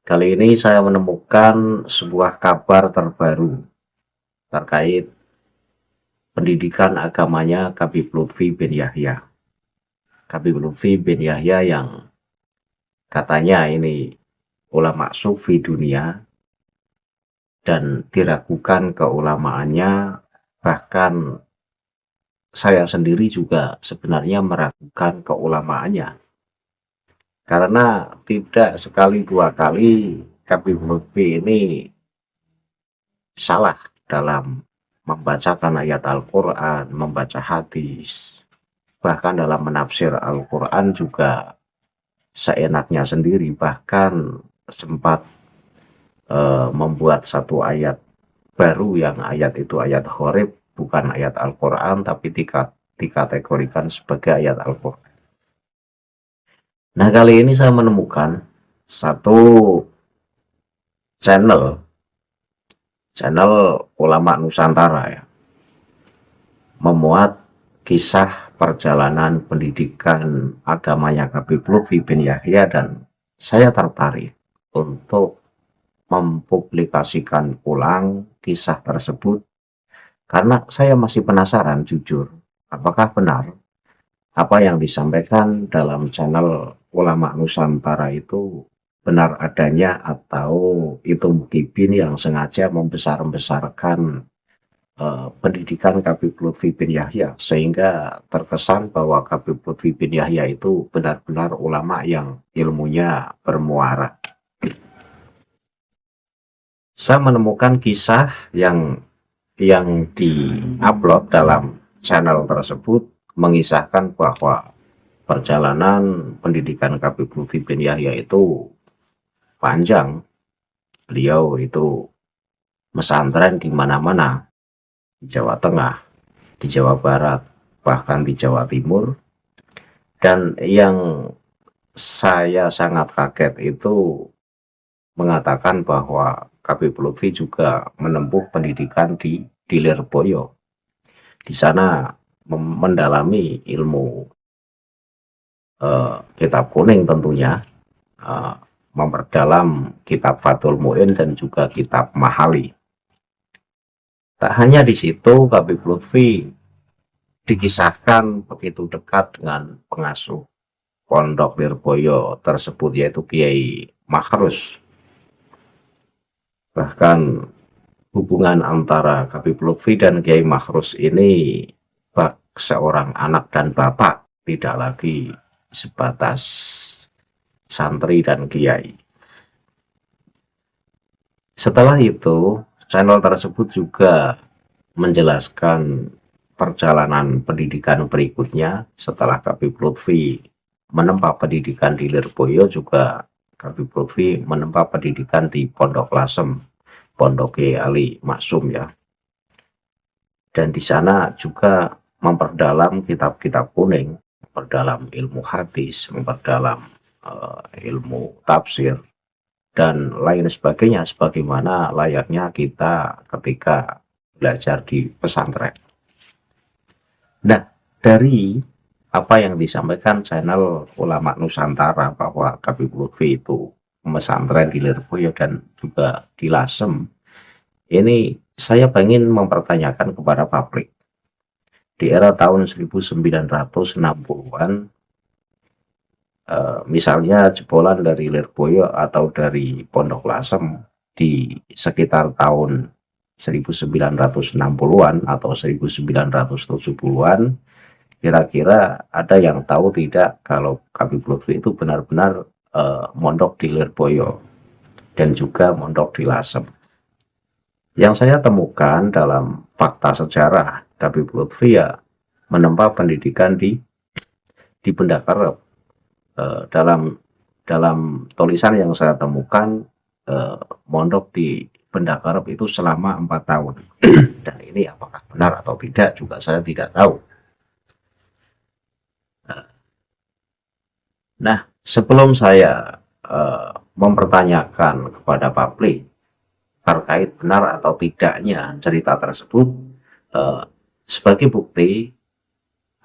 Kali ini saya menemukan sebuah kabar terbaru terkait pendidikan agamanya Habib Lutfi bin Yahya. Habib Lutfi bin Yahya yang katanya ini ulama sufi dunia dan diragukan keulamaannya, bahkan saya sendiri juga sebenarnya meragukan keulamaannya. Karena tidak sekali dua kali Habib Lutfi ini salah dalam membacakan ayat Al-Quran, membaca hadis, bahkan dalam menafsir Al-Quran juga seenaknya sendiri, bahkan sempat membuat satu ayat baru yang ayat itu ayat Horib, bukan ayat Al-Quran, tapi dikategorikan sebagai ayat Al-Quran. Nah, kali ini saya menemukan satu channel ulama Nusantara ya, memuat kisah perjalanan pendidikan agamanya Habib Lutfi bin Yahya, dan saya tertarik untuk mempublikasikan ulang kisah tersebut karena saya masih penasaran jujur apakah benar apa yang disampaikan dalam channel ulama Nusantara itu benar adanya atau itu mukibin yang sengaja membesar-besarkan pendidikan Habib Lutfi bin Yahya sehingga terkesan bahwa Habib Lutfi bin Yahya itu benar-benar ulama yang ilmunya bermuara. Saya menemukan kisah yang di-upload dalam channel tersebut mengisahkan bahwa perjalanan pendidikan Habib Lutfi bin Yahya itu panjang. Beliau itu mesantren di mana-mana, di Jawa Tengah, di Jawa Barat, bahkan di Jawa Timur. Dan yang saya sangat kaget itu mengatakan bahwa Habib Lutfi juga menempuh pendidikan di Lirboyo. Di sana mendalami ilmu kitab kuning tentunya, memperdalam kitab Fathul Mu'in dan juga kitab Mahali. Tak hanya di situ, Habib Lutfi dikisahkan begitu dekat dengan pengasuh pondok Lirboyo tersebut, yaitu Kiai Makhrus. Bahkan hubungan antara Habib Lutfi dan Kiai Makhrus ini bak seorang anak dan bapak, tidak lagi sebatas santri dan kiai. Setelah itu, channel tersebut juga menjelaskan perjalanan pendidikan berikutnya. Setelah Habib Lutfi menempa pendidikan di Lirboyo, juga Habib Lutfi menempa pendidikan di Pondok Lasem, Pondok Kiai Ali Maksum ya. Dan di sana juga memperdalam kitab-kitab kuning, memperdalam ilmu hadis, memperdalam ilmu tafsir dan lain sebagainya, sebagaimana layaknya kita ketika belajar di pesantren. Nah, dari apa yang disampaikan channel ulama Nusantara bahwa Habib Lutfi itu pesantren di Lirboyo dan juga di Lasem, ini saya ingin mempertanyakan kepada publik. Di era tahun 1960-an, misalnya jebolan dari Lirboyo atau dari Pondok Lasem di sekitar tahun 1960-an atau 1970-an, kira-kira ada yang tahu tidak kalau Habib Lutfi itu benar-benar mondok di Lirboyo dan juga mondok di Lasem? Yang saya temukan dalam fakta sejarah, Habib Lutfi ya menempa pendidikan di Benda Kerep. Dalam tulisan yang saya temukan, mondok di Benda Kerep itu selama 4 tahun. Dan ini apakah benar atau tidak juga saya tidak tahu. Nah, sebelum saya mempertanyakan kepada publik terkait benar atau tidaknya cerita tersebut, sebagai bukti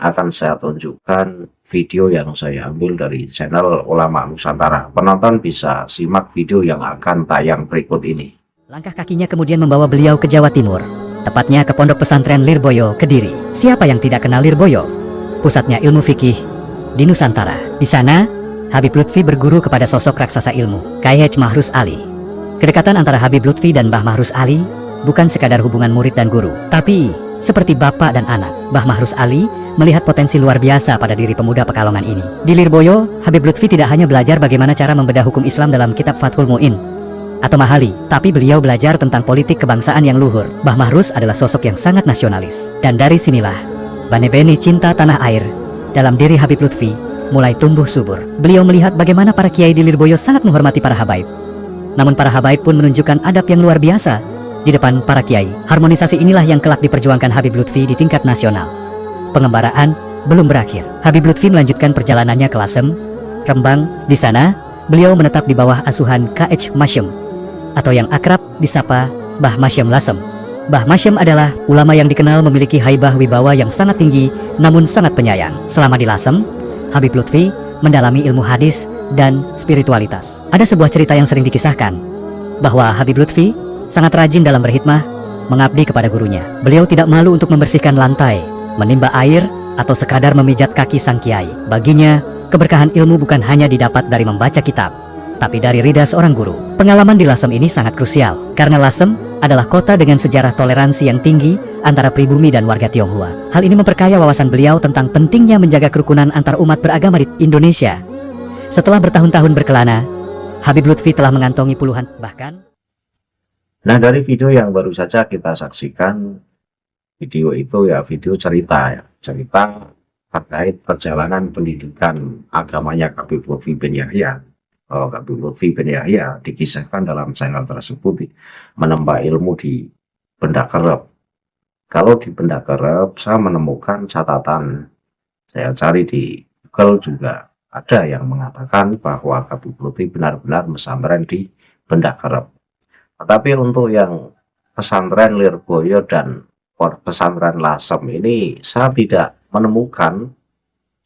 akan saya tunjukkan video yang saya ambil dari channel Ulama Nusantara. Penonton bisa simak video yang akan tayang berikut ini. Langkah kakinya kemudian membawa beliau ke Jawa Timur, tepatnya ke Pondok Pesantren Lirboyo, Kediri. Siapa yang tidak kenal Lirboyo? Pusatnya ilmu fikih di Nusantara. Di sana, Habib Lutfi berguru kepada sosok raksasa ilmu, Kyai H. Mahrus Ali. Kedekatan antara Habib Lutfi dan Mbah Mahrus Ali bukan sekadar hubungan murid dan guru, tapi seperti bapak dan anak. Mbah Mahrus Ali melihat potensi luar biasa pada diri pemuda Pekalongan ini. Di Lirboyo, Habib Lutfi tidak hanya belajar bagaimana cara membedah hukum Islam dalam kitab Fathul Mu'in atau Mahali, tapi beliau belajar tentang politik kebangsaan yang luhur. Mbah Mahrus adalah sosok yang sangat nasionalis. Dan dari sinilah, bane-bane cinta tanah air dalam diri Habib Lutfi mulai tumbuh subur. Beliau melihat bagaimana para kiai di Lirboyo sangat menghormati para habaib. Namun para habaib pun menunjukkan adab yang luar biasa di depan para kiai. Harmonisasi inilah yang kelak diperjuangkan Habib Lutfi di tingkat nasional. Pengembaraan belum berakhir. Habib Lutfi melanjutkan perjalanannya ke Lasem, Rembang. Di sana, beliau menetap di bawah asuhan K.H. Masyem, atau yang akrab disapa Mbah Masyem Lasem. Mbah Masyem adalah ulama yang dikenal memiliki haibah wibawa yang sangat tinggi, namun sangat penyayang. Selama di Lasem, Habib Lutfi mendalami ilmu hadis dan spiritualitas. Ada sebuah cerita yang sering dikisahkan, bahwa Habib Lutfi sangat rajin dalam berkhidmah, mengabdi kepada gurunya. Beliau tidak malu untuk membersihkan lantai, menimba air, atau sekadar memijat kaki sang kiai. Baginya, keberkahan ilmu bukan hanya didapat dari membaca kitab, tapi dari ridha seorang guru. Pengalaman di Lasem ini sangat krusial, karena Lasem adalah kota dengan sejarah toleransi yang tinggi antara pribumi dan warga Tionghoa. Hal ini memperkaya wawasan beliau tentang pentingnya menjaga kerukunan antar umat beragama di Indonesia. Setelah bertahun-tahun berkelana, Habib Lutfi telah mengantongi puluhan, bahkan. Nah, dari video yang baru saja kita saksikan, video itu ya video cerita terkait perjalanan pendidikan agamanya Habib Lutfi bin Yahya. Habib Lutfi bin Yahya dikisahkan dalam channel tersebut menempa ilmu di Benda Kerep. Kalau di Benda Kerep, saya menemukan catatan, saya cari di Google juga ada yang mengatakan bahwa Habib Lutfi benar-benar pesantren di Benda Kerep. Tetapi untuk yang pesantren Lirboyo dan pesantren Lasem ini, saya tidak menemukan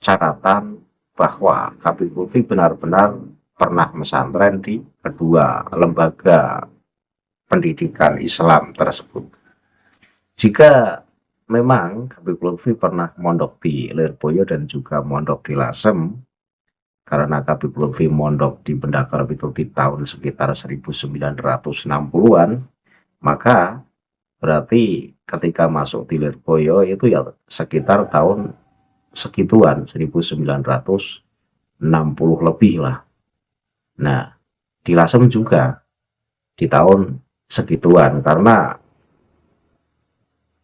catatan bahwa Habib Lutfi benar-benar pernah pesantren di kedua lembaga pendidikan Islam tersebut. Jika memang Habib Lutfi pernah mondok di Lirboyo dan juga mondok di Lasem, karena Habib Lutfi mondok di Benda Kerep itu di tahun sekitar 1960-an, maka berarti ketika masuk di Lirboyo itu ya sekitar tahun segituan, 1960 lebih lah. Nah, di Lasem juga di tahun segituan, karena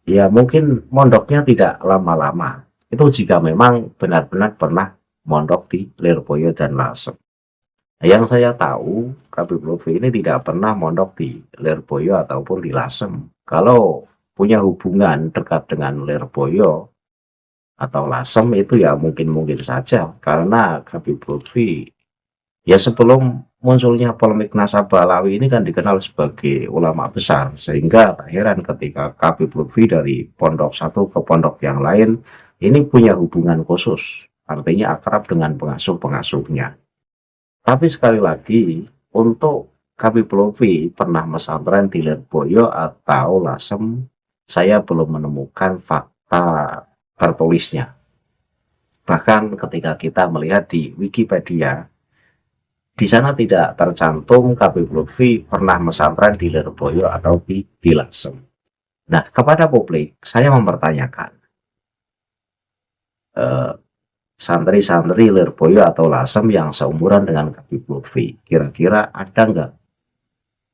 ya mungkin mondoknya tidak lama-lama. Itu jika memang benar-benar pernah mondok di Lirboyo dan Lasem. Yang saya tahu, Habib Lutfi ini tidak pernah mondok di Lirboyo ataupun di Lasem. Kalau punya hubungan dekat dengan Lirboyo atau Lasem itu ya mungkin saja, karena Habib Lutfi ya sebelum munculnya polemik nasabah Alawi ini kan dikenal sebagai ulama besar, sehingga tak heran ketika Habib Lutfi dari pondok satu ke pondok yang lain ini punya hubungan khusus, artinya akrab dengan pengasuh-pengasuhnya. Tapi sekali lagi, untuk Habib Lutfi pernah pesantren di Lirboyo atau Lasem, saya belum menemukan fakta tertulisnya. Bahkan ketika kita melihat di Wikipedia, di sana tidak tercantum Habib Lutfi pernah pesantren di Lirboyo atau di Lasem. Nah, kepada publik, saya mempertanyakan, santri-santri Lirboyo atau Lasem yang seumuran dengan Habib Lutfi, kira-kira ada nggak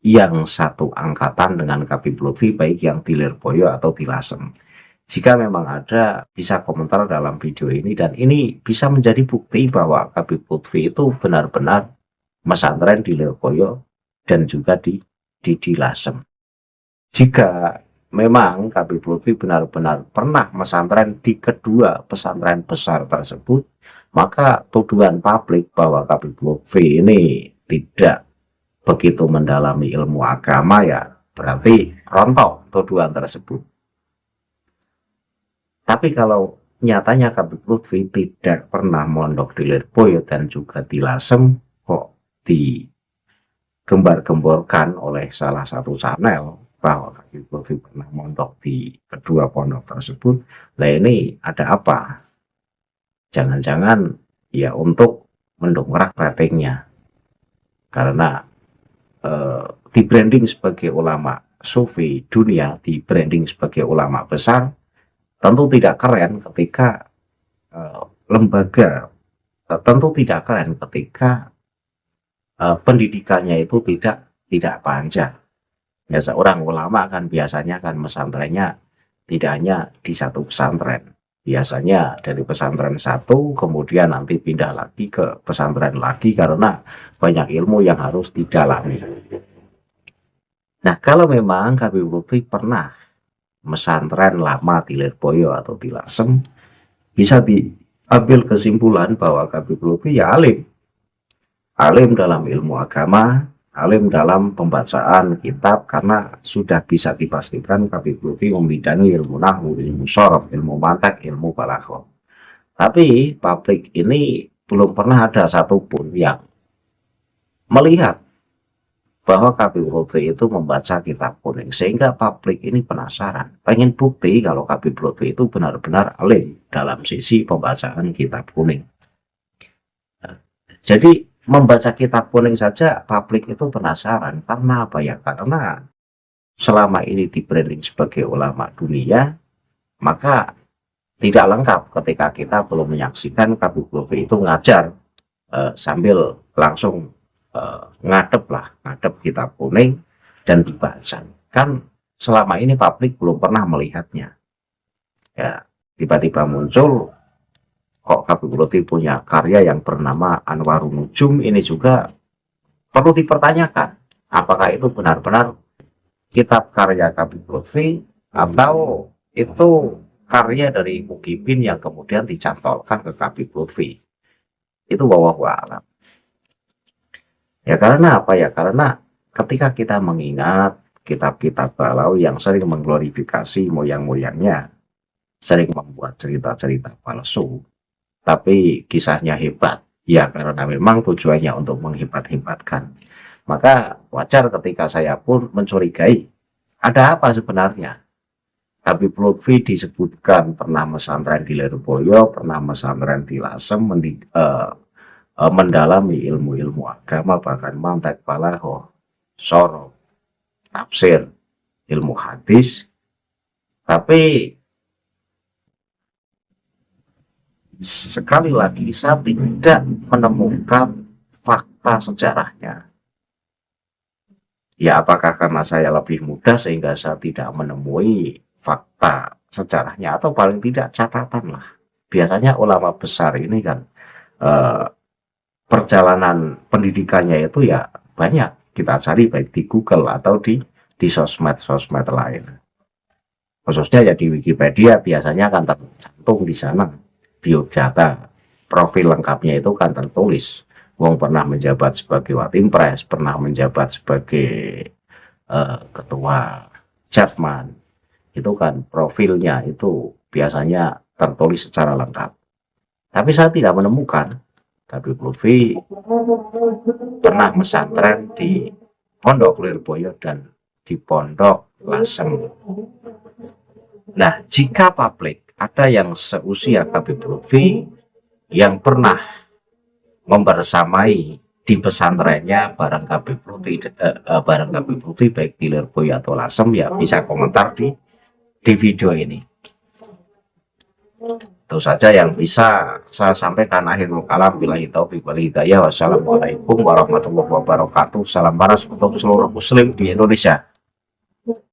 yang satu angkatan dengan Habib Lutfi, baik yang di Lirboyo atau di Lasem? Jika memang ada, bisa komentar dalam video ini, dan ini bisa menjadi bukti bahwa Habib Lutfi itu benar-benar pesantren di Lirboyo dan juga di Lasem. Jika memang Habib Lutfi benar-benar pernah pesantren di kedua pesantren besar tersebut, maka tuduhan publik bahwa Habib Lutfi ini tidak begitu mendalami ilmu agama ya berarti rontok tuduhan tersebut. Tapi kalau nyatanya Habib Lutfi tidak pernah mondok di Lirboyo dan juga di Lasem, kok digembar-gemborkan oleh salah satu channel bahwa Habib Lutfi pernah mondok di kedua pondok tersebut. Nah ini ada apa? Jangan-jangan ya untuk mendongkrak ratingnya, karena di branding sebagai ulama sufi dunia, di branding sebagai ulama besar, tentu tidak keren ketika lembaga, tentu tidak keren ketika pendidikannya itu tidak panjang. Ya, seorang ulama kan biasanya kan pesantrennya tidak hanya di satu pesantren, biasanya dari pesantren satu kemudian nanti pindah lagi ke pesantren lagi karena banyak ilmu yang harus didalami. Nah, kalau memang Habib Lutfi pernah pesantren lama di Lirboyo atau di Lasem, bisa diambil kesimpulan bahwa Habib Lutfi ya alim dalam ilmu agama, alim dalam pembacaan kitab, karena sudah bisa dipastikan Habib Lutfi membidangi ilmu nahwu, ilmu shorof, ilmu mantek, ilmu balaghah. Tapi publik ini belum pernah ada satupun yang melihat bahwa Habib Lutfi itu membaca kitab kuning, sehingga publik ini penasaran, pengen bukti kalau Habib Lutfi itu benar-benar alim dalam sisi pembacaan kitab kuning. Jadi membaca kitab kuning saja publik itu penasaran. Karena apa ya? Karena selama ini di branding sebagai ulama dunia, maka tidak lengkap ketika kita belum menyaksikan Habib Lutfi itu ngajar sambil langsung ngadep kitab kuning dan dibaca. Kan selama ini publik belum pernah melihatnya. Ya, tiba-tiba muncul kok Habib Lutfi punya karya yang bernama Anwarun Nujum. Ini juga perlu dipertanyakan, apakah itu benar-benar kitab karya Habib Lutfi atau itu karya dari Mukibin yang kemudian dicantolkan ke Habib Lutfi. Itu wallahu a'lam. Ya karena apa ya? Karena ketika kita mengingat kitab-kitab Balawi yang sering mengglorifikasi moyang-moyangnya, sering membuat cerita-cerita palsu, tapi kisahnya hebat, ya karena memang tujuannya untuk menghebat-hebatkan, maka wajar ketika saya pun mencurigai ada apa sebenarnya. Habib Lutfi disebutkan pernah pesantren di Lirboyo, pernah pesantren di Lasem, mendalami ilmu-ilmu agama, bahkan mantek, balaghah, shorof, tafsir, ilmu hadis, tapi sekali lagi saya tidak menemukan fakta sejarahnya. Ya apakah karena saya lebih muda sehingga saya tidak menemui fakta sejarahnya, atau paling tidak catatan lah. Biasanya ulama besar ini kan perjalanan pendidikannya itu ya banyak kita cari baik di Google atau di sosmed lain. Khususnya ya di Wikipedia biasanya kan tercantum di sana biodata, profil lengkapnya itu kan tertulis. Wong pernah menjabat sebagai Watimpres, pernah menjabat sebagai ketua Jatman. Itu kan profilnya itu biasanya tertulis secara lengkap. Tapi saya tidak menemukan Habib Lutfi pernah pesantren di Pondok Lirboyo dan di Pondok Lasem. Nah, jika publik ada yang seusia Habib Lutfi yang pernah membersamai di pesantrennya bareng Habib Lutfi baik di Lirboyo atau Lasem, ya bisa komentar di video ini. Itu saja yang bisa saya sampaikan. Akhirul kalam, billahi taufiq wal hidayah. Wassalamualaikum warahmatullahi wabarakatuh. Salam panas untuk seluruh muslim di Indonesia.